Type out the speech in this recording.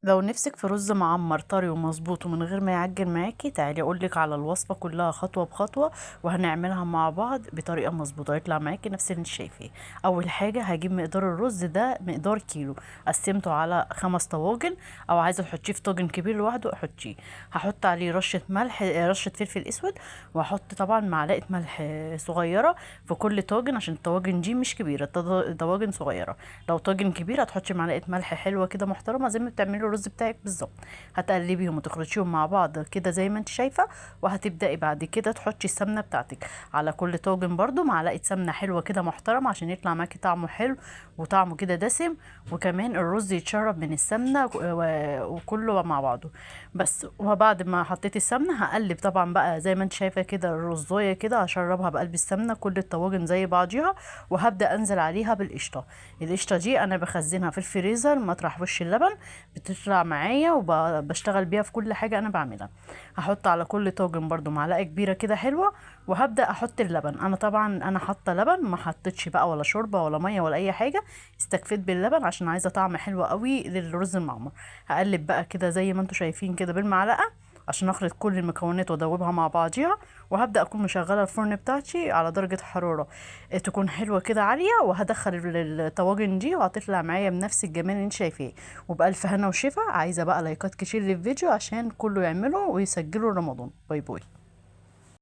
لو نفسك في رز معمر طري ومظبوط ومن غير ما يعجن معاكي، تعالي اقولك على الوصفه كلها خطوه بخطوه، وهنعملها مع بعض بطريقه مظبوطه يطلع معاكي نفس اللي انت شايفاه. اول حاجه هجيب مقدار الرز ده مقدار كيلو، قسمته على 5 طواجن، او عايزه تحطيه في طاجن كبير لوحده احطيه. هحط عليه رشه ملح، رشه فلفل اسود، وهحط طبعا معلقه ملح صغيره في كل طاجن، عشان الطواجن دي مش كبيره، طواجن صغيره. لو طاجن كبير هتحطي معلقه ملح حلوه كده محترمه زي ما بتعملي الرز بتاعك بالظبط. هتقلبيهم وتخلطيهم مع بعض كده زي ما انت شايفه، وهتبداي بعد كده تحطي السمنه بتاعتك على كل طاجن، برضو معلقه سمنه حلوه كده محترمه عشان يطلع معاكي طعمه حلو وطعمه كده دسم، وكمان الرز يتشرب من السمنه وكله مع بعضه. بس وبعد ما حطيت السمنه هقلب طبعا بقى زي ما انت شايفه كده الرزايه كده، هشربها بقلب السمنه كل الطواجن زي بعضيها، وهبدا انزل عليها بالقشطه. القشطه دي انا بخزنها في الفريزر مطرح وش اللبن، بتطلع معايا وبشتغل بيها في كل حاجه انا بعملها. هحط على كل طاجن برضو معلقه كبيره كده حلوه، وهبدا احط اللبن. انا طبعا انا حاطه لبن، ما حطيتش بقى ولا شوربه ولا ميه ولا اي حاجه، استكفيت باللبن عشان عايزه طعم حلو قوي للرز المعمر. هقلب بقى كده زي ما انتم شايفين كده بالمعلقه عشان اخلط كل المكونات وادوبها مع بعضيها، وهبدا اكون مشغله الفرن بتاعتي على درجه حراره تكون حلوه كده عاليه، وهدخل الطواجن دي وهتطلع معايا بنفس الجمال اللي انت شايفاه. وبألف هنا وشفا. عايزه بقى لايكات كتير للفيديو عشان كله يعمله ويسجله رمضان. باي باي.